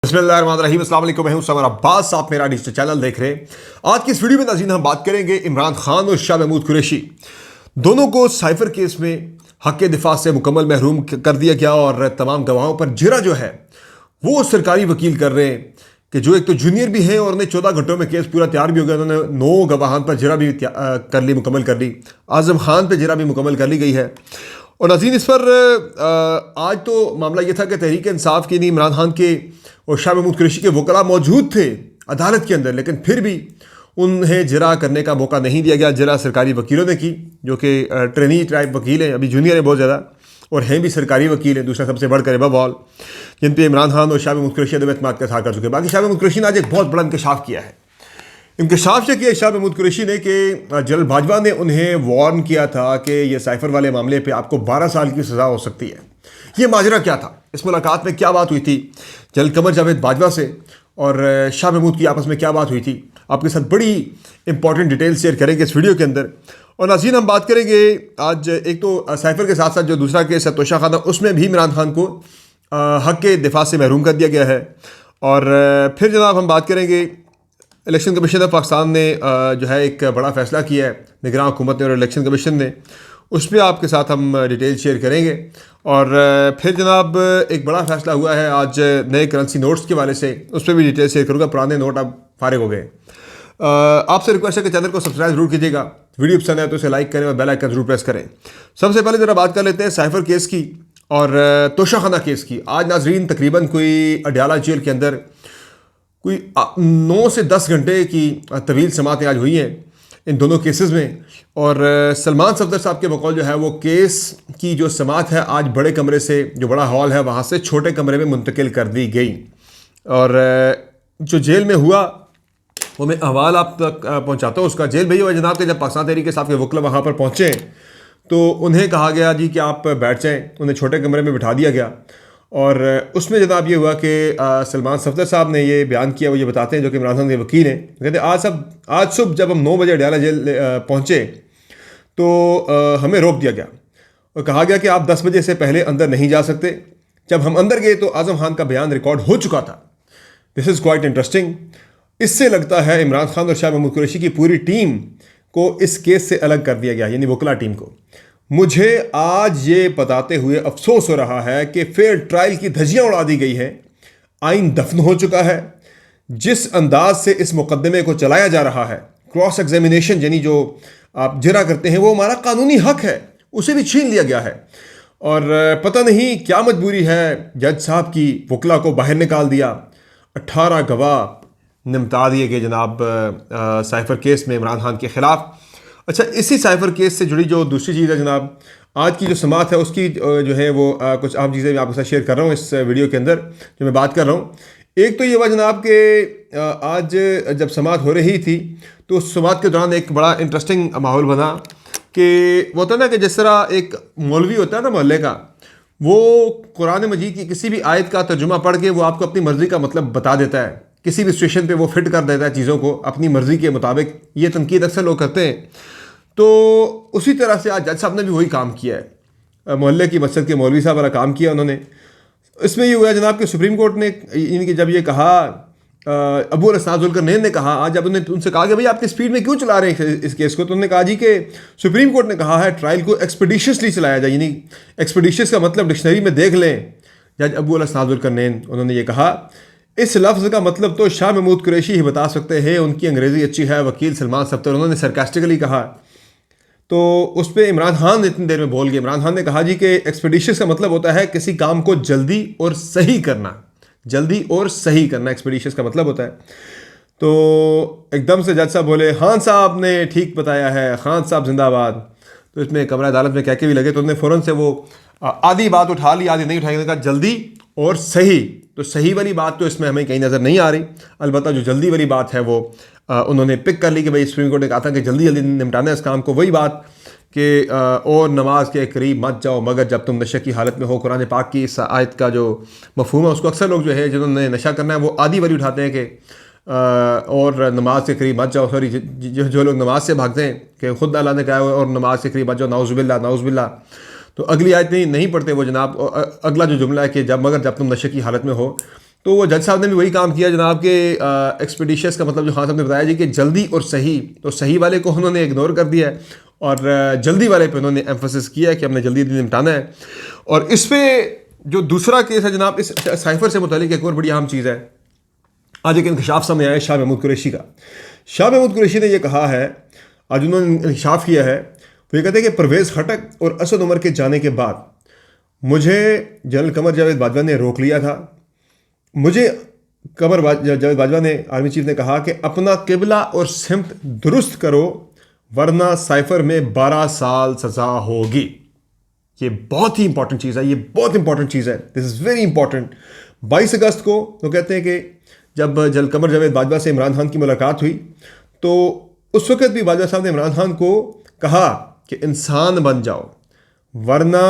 बिस्मिल्लाहिर्रहमानिर्रहीम, अस्सलाम वालेकुम। मैं हूं समर अब्बास, आप मेरा डिजिटल चैनल देख रहे हैं। आज की इस वीडियो में नाज़रीन हम बात करेंगे इमरान खान और शाह महमूद कुरैशी दोनों को साइफर केस में हक दिफा से मुकम्मल महरूम कर दिया गया और तमाम गवाहों पर जिरा जो है वो सरकारी वकील कर रहे हैं कि जो एक तो जूनियर भी हैं और उन्हें 14 घंटों में केस पूरा तैयार भी हो गया। उन्होंने 9 गवाहान पर जिरा भी कर ली, मुकम्मल कर ली। आज़म खान पर जिरा भी मुकम्मल कर ली गई है। और नाज़रीन इस पर आज तो मामला ये था कि तहरीक इंसाफ की नहीं, इमरान खान के और शाह महमूद कुरैशी के वकला मौजूद थे अदालत के अंदर, लेकिन फिर भी उन्हें जिरा करने का मौका नहीं दिया गया। जिरा सरकारी वकीलों ने की, जो कि ट्रेनी टाइप वकील हैं, अभी जूनियर है बहुत ज़्यादा और हैं भी सरकारी वकील हैं, दूसरा सबसे बढ़कर एबव ऑल, जिन पर इमरान खान और शाह महमूद कुरैशी अदम एतमाद का इज़हार कर चुके हैं। बाकी शाह महमूद कुरैशी ने आज एक बहुत बड़ा इंकशाफ किया है। इंकशाफ ये किया शाह महमूद कुरैशी ने कि जनरल बाजवा ने उन्हें वार्न किया था कि ये साइफर वाले मामले पे आपको 12 साल की सज़ा हो सकती है। ये माजरा क्या था, इस मुलाकात में क्या बात हुई थी जनरल कमर जावेद बाजवा से और शाह महमूद की आपस में क्या बात हुई थी, आपके साथ बड़ी इंपॉर्टेंट डिटेल शेयर करेंगे इस वीडियो के अंदर। और नाज़रीन हम बात करेंगे आज एक तो साइफर के साथ साथ जो दूसरा केस है तोशा खाना, उसमें भी इमरान खान को हक के दिफा से महरूम कर दिया गया है। और फिर जनाब हम बात करेंगे इलेक्शन कमीशन ऑफ पाकिस्तान ने जो है एक बड़ा फ़ैसला किया है, निगरान हुकूमत ने और इलेक्शन कमीशन ने, उस पर आपके साथ हम डिटेल शेयर करेंगे। और फिर जनाब एक बड़ा फ़ैसला हुआ है आज नए करेंसी नोट्स के वाले से, उस पर भी डिटेल शेयर करूँगा। पुराने नोट अब फारिग हो गए। आपसे रिक्वेस्ट है कि चैनल को सब्सक्राइब जरूर कीजिएगा, वीडियो पसंद है तो इसे लाइक करें और बेल आइकन जरूर प्रेस करें। सबसे पहले ज़रा बात कर लेते हैं साइफर केस की और तोशा खाना केस की। आज नाजरीन तकरीबन कोई अडयाला जेल के अंदर कोई 9 से 10 घंटे की तवील समातें आज हुई हैं इन दोनों केसेस में। और सलमान सफदर साहब के बकौल जो है वो केस की जो समात है आज बड़े कमरे से, जो बड़ा हॉल है वहाँ से छोटे कमरे में मुंतकिल कर दी गई। और जो जेल में हुआ वो मैं अहवाल आप तक पहुँचाता हूँ उसका। जेल भैया हुआ जनाब के जब पाकिस्तान तहरीक साहब के वकला वहाँ पर पहुँचे तो उन्हें कहा गया जी कि आप बैठ जाएँ, उन्हें छोटे कमरे में बिठा दिया गया। और उसमें जनाब ये हुआ कि सलमान सफदर साहब ने ये बयान किया, वो ये बताते हैं जो कि इमरान खान के वकील हैं, कहते आज सुबह जब हम 9 बजे अडयाला जेल पहुँचे तो हमें रोक दिया गया और कहा गया कि आप 10 बजे से पहले अंदर नहीं जा सकते। जब हम अंदर गए तो आज़म खान का बयान रिकॉर्ड हो चुका था। This is quite interesting. इससे लगता है इमरान खान और शाह महमूद कुरैशी की पूरी टीम को इस केस से अलग कर दिया गया, यानी वकला टीम को। मुझे आज ये बताते हुए अफसोस हो रहा है कि फेयर ट्रायल की धज्जियां उड़ा दी गई है, आइन दफन हो चुका है। जिस अंदाज से इस मुकदमे को चलाया जा रहा है, क्रॉस एग्जामिनेशन यानी जो आप जिरा करते हैं, वो हमारा कानूनी हक है, उसे भी छीन लिया गया है। और पता नहीं क्या मजबूरी है जज साहब की, वकला को बाहर निकाल दिया। 18 गवाह निमटा दिए गए जनाब साइफर केस में इमरान खान के ख़िलाफ़। अच्छा, इसी साइफर केस से जुड़ी जो दूसरी चीज़ है जनाब, आज की जो समात है उसकी जो है वो कुछ अहम चीज़ें मैं आपके साथ शेयर कर रहा हूँ इस वीडियो के अंदर जो मैं बात कर रहा हूँ। एक तो ये हुआ जनाब कि आज जब समात हो रही थी तो उस समात के दौरान एक बड़ा इंटरेस्टिंग माहौल बना कि वो होता है ना कि जिस तरह एक मौलवी होता है ना मोहल्ले का, वो कुरान मजीद की किसी भी आयत का तर्जुमा पढ़ के वो आपको अपनी मर्ज़ी का मतलब बता देता है, किसी भी सिचुएशन पे वो फिट कर देता है चीज़ों को अपनी मर्ज़ी के मुताबिक। ये तनकीद अक्सर लोग करते हैं। तो उसी तरह से आज जज साहब ने भी वही काम किया है, मोहल्ले की मस्जिद के मौलवी साहब वाला काम किया उन्होंने। इसमें ये हुआ जनाब कि सुप्रीम कोर्ट ने इनकी जब ये कहा, अबू अल-हसन ज़ुल्करनैन ने कहा, आज जब उनसे कहा कि भाई आपकी स्पीड में क्यों चला रहे हैं इस केस को, तो उन्होंने कहा जी कि सुप्रीम कोर्ट ने कहा है ट्रायल को एक्सपीडिशियसली चलाया जाए, यानी एक्सपीडिशियस का मतलब डिक्शनरी में देख लें। जज अबू अल-हसन ज़ुल्करनैन उन्होंने ये कहा, इस लफ्ज़ का मतलब तो शाह महमूद कुरैशी ही बता सकते हैं, उनकी अंग्रेज़ी अच्छी है। वकील सलमान सफदर उन्होंने सरकास्टिकली कहा। तो उस पर इमरान खान इतनी देर में बोल गए। इमरान खान ने कहा जी कि एक्सपीडिशियस का मतलब होता है किसी काम को जल्दी और सही करना, जल्दी और सही करना एक्सपीडिशियस का मतलब होता है। तो एकदम से जज साहब बोले, खान साहब ने ठीक बताया है, खान साहब जिंदाबाद। तो इसमें कमरा अदालत में कह के भी लगे तो उन्होंने फ़ौरन से वो आधी बात उठा ली, आधी नहीं उठाई, कहा जल्दी और सही। तो सही वाली बात तो इसमें हमें कहीं नज़र नहीं आ रही, अलबत्ता जो जल्दी वाली बात है वो उन्होंने पिक कर ली कि भाई सुप्रीम कोर्ट ने कहा था कि जल्दी जल्दी निपटाना है इस काम को। वही बात कि और नमाज के करीब मत जाओ मगर जब तुम नशे की हालत में हो। कुरान पाक की इस आयत का जो मफहूम है उसको अक्सर लोग जो है जिन्होंने नशा करना है वो आधी वाली उठाते हैं कि और नमाज के करीब मत जाओ। सॉरी, जो लोग नमाज से भागते हैं कि खुद अल्लाह ने कहा है और नमाज के करीब मत जाओ, नाउज़ुबिल्लाह नाउज़ुबिल्लाह, तो अगली आयत नहीं पढ़ते वो जनाब। अगला जो जुमला है कि जब तुम नशे की हालत में हो, तो वो जज साहब ने भी वही काम किया जनाब के एक्सपीडिशियस का मतलब जो खान साहब ने बताया जी कि जल्दी और सही, तो सही वाले को उन्होंने इग्नोर कर दिया है और जल्दी वाले पे उन्होंने एम्फोसिस किया है कि हमने जल्दी जल्दी निपटाना है। और इस पे जो दूसरा केस है जनाब, इस साइफर से मुतालिक एक और बड़ी अहम चीज़ है। आज एक इंकशाफ सामने आया है शाह महमूद कुरैशी का। शाह महमूद कुरैशी ने यह कहा है, आज उन्होंने इंकशाफ किया है, वो ये कहते हैं कि परवेज़ खटक और असद उमर के जाने के बाद मुझे जनरल कमर जावेद बाजवा ने रोक लिया था। मुझे जावेद बाजवा ने, आर्मी चीफ ने कहा कि अपना किबला और सिमत दुरुस्त करो वरना साइफर में 12 साल सज़ा होगी। ये बहुत ही इंपॉर्टेंट चीज़ है, ये बहुत इंपॉर्टेंट चीज़ है, दिस इज़ वेरी इंपॉर्टेंट। 22 अगस्त को वो कहते हैं कि जब जनरल कमर जावेद बाजवा से इमरान खान की मुलाकात हुई तो उस वक्त भी बाजवा साहब ने इमरान खान को कहा कि इंसान बन जाओ वरना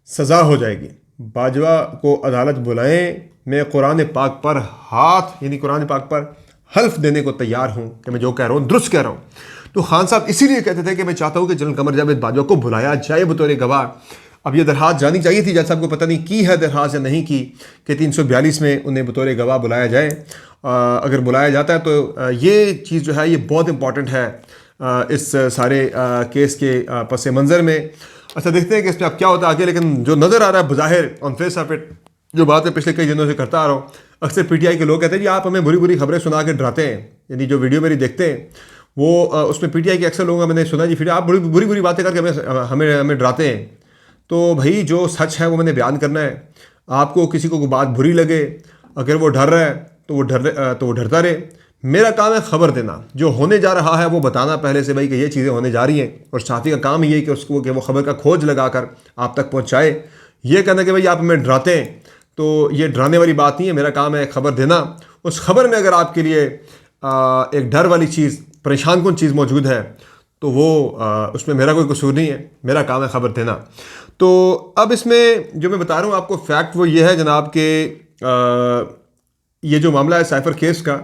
सज़ा हो जाएगी। बाजवा को अदालत बुलाएं, मैं कुरान पाक पर हाथ यानी कुरान पाक पर हल्फ देने को तैयार हूँ कि मैं जो कह रहा हूँ दुरुस्त कह रहा हूँ। तो खान साहब इसीलिए कहते थे कि मैं चाहता हूँ कि जनरल कमर जावेद बाजवा को बुलाया जाए बतौर गवाह। अब ये दरखास्त जानी चाहिए थी, जज साहब को पता नहीं की है दरखास्त या नहीं की कि 342 में उन्हें बतौर गवाह बुलाया जाए। अगर बुलाया जाता है तो ये चीज़ जो है ये बहुत इंपॉर्टेंट है इस सारे केस के पस मंज़र में। अच्छा, देखते हैं कि इसमें अब क्या होता है आगे। लेकिन जो नज़र आ रहा है बज़ाहिर ऑन फेस ऑफ इट, जो बात है पिछले कई दिनों से करता आ रहा हूँ, अक्सर पीटीआई के लोग कहते हैं जी आप हमें बुरी बुरी खबरें सुना के डराते हैं। यानी जो वीडियो मेरी देखते हैं वो उसमें पीटीआई के अक्सर लोगों का मैंने सुना जी फिर आप बुरी बुरी बातें करके हमें डराते हैं। तो भाई जो सच है वो मैंने बयान करना है। आपको किसी को बात बुरी लगे, अगर वो डर रहा है तो वो डरता रहे। मेरा काम है खबर देना, जो होने जा रहा है वो बताना पहले से भाई कि ये चीज़ें होने जा रही हैं। और साथी का काम ये है कि उसको कि वो खबर का खोज लगाकर आप तक पहुँचाए। ये कहना कि भाई आप हमें डराते हैं तो ये डराने वाली बात नहीं है। मेरा काम है खबर देना। उस खबर में अगर आपके लिए एक डर वाली चीज़, परेशान कुन चीज़ मौजूद है तो वो उसमें मेरा कोई कसूर नहीं है, मेरा काम है खबर देना। तो अब इसमें जो मैं बता रहा हूँ आपको फैक्ट वो ये है जनाब के ये जो मामला है साइफर केस का,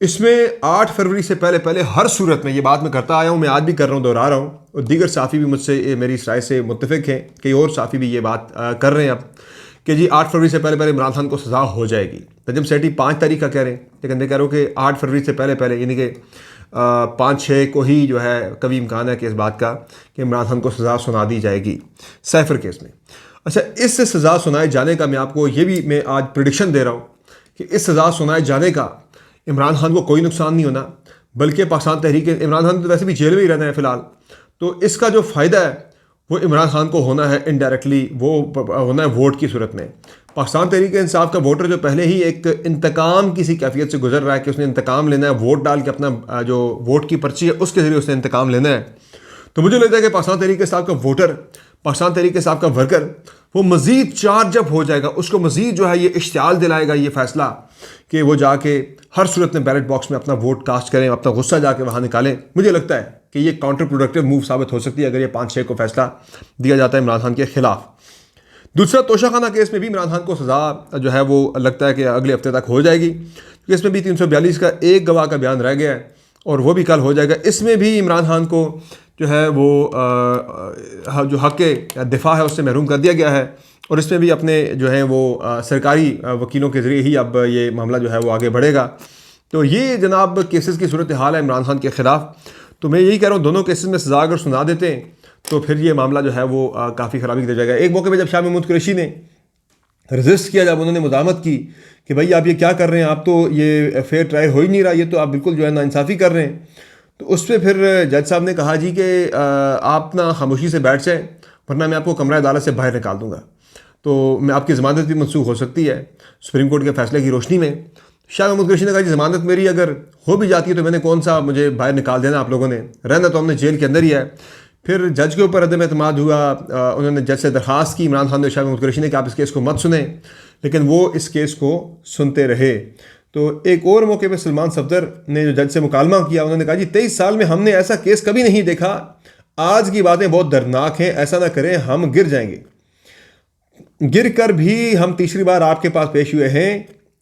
इसमें 8 फरवरी से पहले हर सूरत में ये बात मैं करता आया हूँ, मैं आज भी कर रहा हूँ, दोहरा रहा हूँ। और दीगर साफ़ी भी मुझसे मेरी इस राय से मुत्तफ़िक हैं, कई और साफ़ी भी ये बात कर रहे हैं अब कि जी 8 फरवरी से पहले इमरान खान को सज़ा हो जाएगी। नजम सेठी 5 तारीख का कह रहे हैं, लेकिन मैं कह रहा हूँ कि 8 फरवरी से पहले यानी कि 5-6 को ही जो है कभी इम्कान है कि इस बात का कि इमरान खान को सज़ा सुना दी जाएगी साइफर केस में। अच्छा, इससे सज़ा सुनाए जाने का मैं आपको ये भी मैं आज प्रेडिक्शन दे रहा हूँ कि इस सज़ा सुनाए जाने का इमरान खान को कोई नुकसान नहीं होना, बल्कि पाकिस्तान तहरीक, इमरान खान तो वैसे भी जेल में ही रहना है फ़िलहाल, तो इसका जो फ़ायदा है वो इमरान खान को होना है इनडायरेक्टली, वो होना है वोट की सूरत में। पाकिस्तान तहरीक इंसाफ का वोटर जो पहले ही एक इंतकाम किसी कैफियत से गुजर रहा है कि उसने इंतकाम लेना है, वोट डाल के अपना जो वोट की पर्ची है उसके ज़रिए उसने इंतकाम लेना है। तो मुझे लगता है कि पाकिस्तान तहरीक इंसाफ का वोटर, पाकिस्तान तहरीक इंसाफ का वर्कर, वो मज़ीद चार्ज अप हो जाएगा, उसको मज़ीद जो है ये इश्तियाल दिलाएगा ये फ़ैसला कि वो जाके हर सूरत में बैलेट बॉक्स में अपना वोट कास्ट करें, अपना गुस्सा जाके वहाँ निकालें। मुझे लगता है कि ये काउंटर प्रोडक्टिव मूव साबित हो सकती है अगर ये 5-6 को फैसला दिया जाता है इमरान खान के खिलाफ। दूसरा, तोशाखाना केस में भी इमरान खान को सज़ा जो है वो लगता है कि अगले हफ्ते तक हो जाएगी, क्योंकि इसमें भी 342 का एक गवाह का बयान रह गया है और वो भी कल हो जाएगा। इसमें भी इमरान खान को जो है वो जो हक़ के दिफा है उससे महरूम कर दिया गया है और इसमें भी अपने जो है वो सरकारी वकीलों के ज़रिए ही अब ये मामला जो है वो आगे बढ़ेगा। तो ये जनाब केसेस की सूरत हाल है इमरान खान के ख़िलाफ़। तो मैं यही कह रहा हूँ दोनों केसेस में सज़ा अगर सुना देते हैं तो फिर ये मामला जो है वो काफ़ी ख़राबी की जाएगा। एक मौके पर जब शाह महमूद कुरैशी ने रजिस्ट किया, जब उन्होंने मुज़ाहमत की कि भाई आप ये क्या कर रहे हैं, आप तो ये फेयर ट्रायल हो ही नहीं रहा, ये तो आप बिल्कुल जो है नाइंसाफ़ी कर रहे हैं, तो उस पर फिर जज साहब ने कहा जी कि आप ना खामोशी से बैठ जाएँ वरना मैं आपको कमरा अदालत से बाहर निकाल दूँगा। तो मैं आपकी ज़मानत भी मनसूख हो सकती है सुप्रीम कोर्ट के फैसले की रोशनी में। शाह महमूद कुरैशी ने कहा जी ज़मानत मेरी अगर हो भी जाती है तो मैंने कौन सा मुझे बाहर निकाल देना, आप लोगों ने रहना तो हमने जेल के अंदर ही है। फिर जज के ऊपर अदम एतमाद हुआ, उन्होंने जज से दरख्वास्त की इमरान खान ने, शाह महमूद कुरैशी ने कि आप इस केस को मत सुने, लेकिन वो इस केस को सुनते रहे। तो एक और मौके पर सलमान सफदर ने जो जज से मुकालमा किया, उन्होंने कहा जी 23 साल में हमने ऐसा केस कभी नहीं देखा, आज की बातें बहुत दर्दनाक हैं, ऐसा ना करें हम गिर जाएंगे। गिर कर भी हम तीसरी बार आपके पास पेश हुए हैं।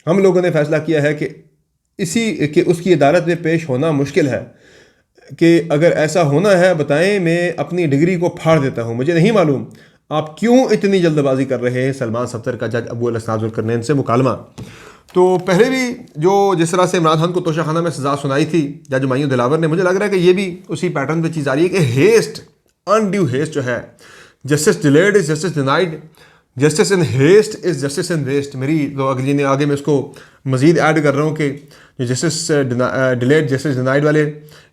हम लोगों ने फैसला किया है कि उसकी अदालत में पेश होना मुश्किल है, कि अगर ऐसा होना है बताएं, मैं अपनी डिग्री को फाड़ देता हूं। मुझे नहीं मालूम आप क्यों इतनी जल्दबाजी कर रहे हैं। सलमान सफदर का जज अबू अल-असनाद ज़ुल्करनैन से मुकालमा। तो पहले भी जिस तरह से इमरान खान को तोशाखाना में सज़ा सुनाई थी जज मायूं दिलावर ने, मुझे लग रहा है कि ये भी उसी पैटर्न पे चीज़ आ रही है कि हेस्ट, अनड्यू हेस्ट जो है, justice delayed is justice denied, justice in haste is justice in waste. मेरी तो अगली आगे मैं उसको मज़ीद ऐड कर रहा हूँ कि जो जस्टिस डिलेड जस्टिस डिनाइड वाले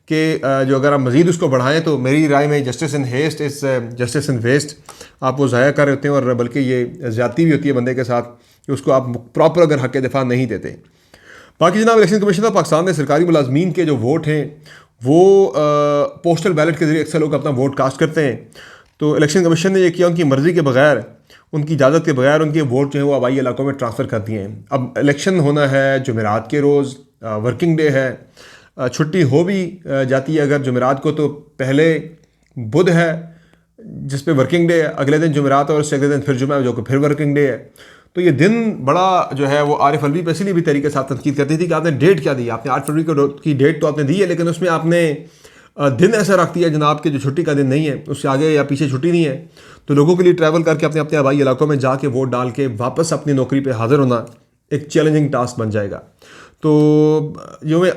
कि जो अगर आप मज़ीद उसको बढ़ाएं तो मेरी राय में justice in haste is justice in waste. आप वो ज़ाया कर रहे होते हैं और बल्कि ये ज़्यादती भी होती है बंदे के साथ कि उसको आप प्रॉपर अगर हक़ दिफा नहीं देते। बाकी जनाब, इलेक्शन कमीशन ऑफ पाकिस्तान ने सरकारी मुलाजमीन के जो वोट हैं वो पोस्टल बैलेट के ज़रिए अक्सर लोग अपना वोट कास्ट करते हैं। तो इलेक्शन कमीशन ने यह किया, उनकी मर्ज़ी के बगैर, उनकी इजाज़त के बगैर उनके वोट जो है वो आबाई इलाकों में ट्रांसफ़र कर दिए हैं। अब इलेक्शन होना है जुमेरात के रोज़, वर्किंग डे है, छुट्टी हो भी जाती है अगर जुमेरात को, तो पहले बुध है जिस पे वर्किंग डे है, अगले दिन जुमेरात और उससे अगले दिन फिर जुमा है जो कि फिर वर्किंग डे है। तो ये दिन बड़ा जो है वो आरिफ अलवी पे इसलिए भी तरीके से तनकीद करती थी कि आपने डेट क्या दी, आपने 8 फरवरी की डेट तो आपने दी है, लेकिन उसमें आपने दिन ऐसा रख दिया जनाब कि जो छुट्टी का दिन नहीं है, उससे आगे या पीछे छुट्टी नहीं है। तो लोगों के लिए ट्रैवल करके अपने अपने आबाई इलाकों में जाके वोट डाल के वापस अपनी नौकरी पर हाजिर होना एक चैलेंजिंग टास्क बन जाएगा। तो जो मैं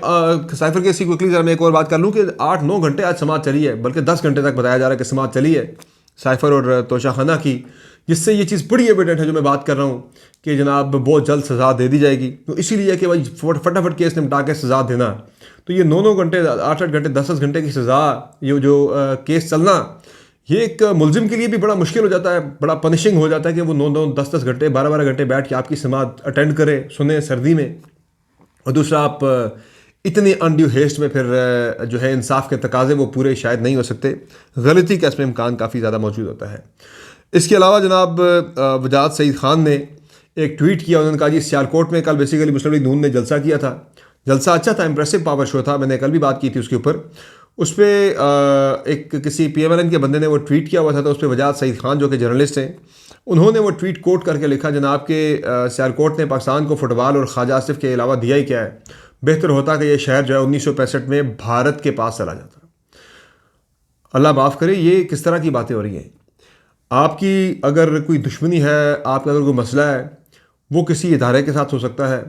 साइफर केस की क्विकली ज़रा मैं एक और बात कर लूँ कि 8-9 घंटे आज समाअत चली है, बल्कि 10 घंटे तक बताया जा रहा है कि समाअत चली है साइफर और तोशाखाना की, जिससे ये चीज़ बड़ी एविडेंट है जो मैं बात कर रहा हूँ कि जनाब बहुत जल्द सज़ा दे दी जाएगी। तो इसीलिए कि भाई फटाफट केस निपटा के सज़ा देना, तो ये 9-9 घंटे 8-8 घंटे 10-10 घंटे की सज़ा, ये जो केस चलना, ये एक मुलजिम के लिए भी बड़ा मुश्किल हो जाता है, बड़ा पनिशिंग हो जाता है कि वो 9-9 10-10 घंटे 12-12 घंटे बैठ के आपकी समाअत अटेंड करे, सुने सर्दी में। और दूसरा, आप इतनी अनड्यू हेस्ट में फिर जो है इंसाफ के तकाजे वो पूरे शायद नहीं हो सकते, गलती का इसमें इम्कान काफ़ी ज़्यादा मौजूद होता है। इसके अलावा जनाब वजाद सईद ख़ान ने एक ट्वीट किया, उन्होंने कहा जी सियालकोट में कल बेसिकली मुस्लिम लीग नून ने जलसा किया था, जलसा अच्छा था, इंप्रेसिव पावर शो था, मैंने कल भी बात की थी उसके ऊपर। उस पर एक किसी PMLN के बंदे ने वो ट्वीट किया हुआ था, तो उस पर वजाद सईद ख़ान जो कि जर्नलिस्ट हैं, उन्होंने वो ट्वीट कोट करके लिखा, जनाब के सियालकोट ने पाकिस्तान को फुटबॉल और ख्वाजा आसिफ के अलावा दिया ही क्या है, बेहतर होता कि यह शहर जो है 1965 में भारत के पास चला जाता। अल्लाह माफ़ करे, ये किस तरह की बातें हो रही हैं। आपकी अगर कोई दुश्मनी है, आपका अगर कोई मसला है, वो किसी इदारे के साथ हो सकता है,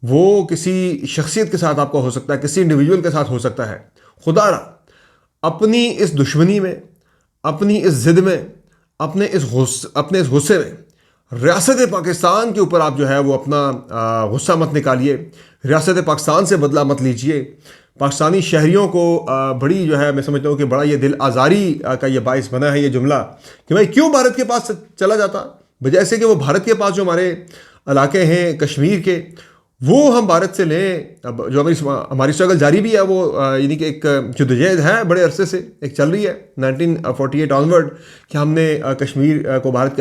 वो किसी शख्सियत के साथ आपका हो सकता है, किसी इंडिविजुअल के साथ हो सकता है। खुदारा अपनी इस दुश्मनी में, अपनी इस ज़िद में, अपने इस गुस्से में रियासत पाकिस्तान के ऊपर आप जो है वो अपना गुस्सा मत निकालिए, रियासत पाकिस्तान से बदला मत लीजिए। पाकिस्तानी शहरियों को बड़ी जो है मैं समझता हूँ कि बड़ा ये दिल आज़ारी का ये बाइस बना है ये जुमला कि भाई क्यों भारत के पास चला जाता, बजाय से कि वो भारत के पास जो हमारे इलाके हैं कश्मीर के, वो हम भारत से लें। अब जो हमारी स्ट्रगल जारी भी है, वो यानी कि एक जद्दोजहद है बड़े अरसे से एक चल रही है 1948 ऑनवर्ड कि हमने कश्मीर को भारत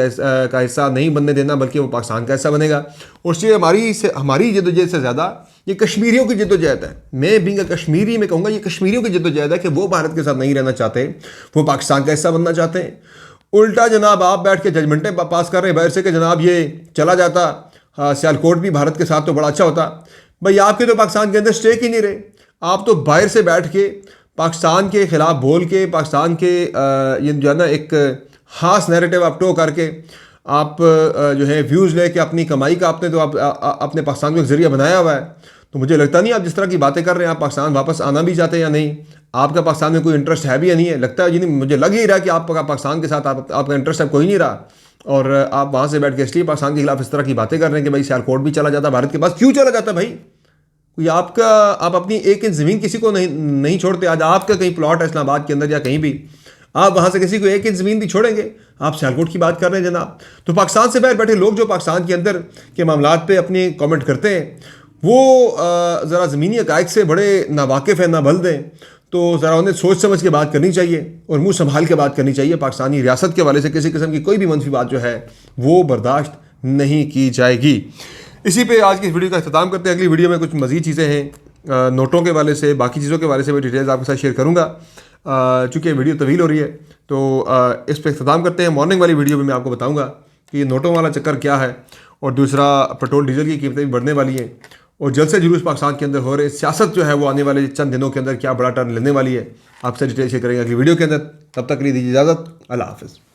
का हिस्सा नहीं बनने देना, बल्कि वो पाकिस्तान का हिस्सा बनेगा। और इसलिए हमारी जद्दोजहद से ज़्यादा ये कश्मीरियों की जद्दोजहद है। मैं बीइंग कश्मीरी में कहूँगा ये कश्मीरियों की जद्दोजहद है कि वो भारत के साथ नहीं रहना चाहते, वो पाकिस्तान का हिस्सा बनना चाहते हैं। उल्टा जनाब आप बैठ के जजमेंटें पास कर रहे हैं बाहर से कि जनाब ये चला जाता, सियालकोट भी भारत के साथ तो बड़ा अच्छा होता। भाई आपके तो पाकिस्तान के अंदर स्टेक ही नहीं रहे, आप तो बाहर से बैठ के पाकिस्तान के ख़िलाफ़ बोल के, पाकिस्तान के ये जो है ना एक ख़ास नैरेटिव आप टो करके आप जो है व्यूज़ लेके अपनी कमाई का आपने तो आप अपने पाकिस्तान को एक ज़रिया बनाया हुआ है। तो मुझे लगता नहीं आप जिस तरह की बातें कर रहे हैं आप पाकिस्तान वापस आना भी चाहते हैं या नहीं, आपका पाकिस्तान में कोई इंटरेस्ट है भी या नहीं है। लगता है जी नहीं, मुझे लग ही रहा है कि आपका पाकिस्तान के साथ आपका इंटरेस्ट अब कोई नहीं रहा, और आप वहाँ से बैठ के इसलिए पाकिस्तान के खिलाफ इस तरह की बातें कर रहे हैं कि भाई सियालकोट भी चला जाता भारत के पास। क्यों चला जाता भाई? कोई आप अपनी एक इंच ज़मीन किसी को नहीं छोड़ते। आज आपका कहीं प्लॉट है इस्लामाबाद के अंदर या कहीं भी, आप वहाँ से किसी को एक इंच ज़मीन भी छोड़ेंगे? आप सियालकोट की बात कर रहे हैं जनाब। तो पाकिस्तान से बाहर बैठे लोग जो पाकिस्तान के अंदर के मामलात पे अपनी कमेंट करते हैं, वो ज़रा ज़मीनी हक़ाइक़ से बड़े नावाकिफ़ हैं, ना बल्द हैं। तो ज़रा उन्हें सोच समझ के बात करनी चाहिए और मुंह संभाल के बात करनी चाहिए। पाकिस्तानी रियासत के हवाले से किसी किस्म की कोई भी मनफी बात जो है वो बर्दाश्त नहीं की जाएगी। इसी पे आज की इस वीडियो का इख्तिताम करते हैं। अगली वीडियो में कुछ मज़ीद चीज़ें हैं नोटों के हवाले से, बाकी चीज़ों के हवाले से भी डिटेल्स आपके साथ शेयर करूँगा। चूँकि वीडियो तवील हो रही है तो इस पर इख्तिताम करते हैं। मॉर्निंग वाली वीडियो में मैं आपको बताऊँगा कि नोटों वाला चक्कर क्या है, और दूसरा पेट्रोल डीजल की कीमतें भी बढ़ने वाली हैं, और जल्द से जुलूस पाकिस्तान के अंदर हो रहे सियासत जो है वो आने वाले चंद दिनों के अंदर क्या बड़ा टर्न लेने वाली है, आपसे डिटेल शेयर करेंगे अगली वीडियो के अंदर। तब तक के लिए दीजिए इजाज़त। अल्लाह हाफ़िज़।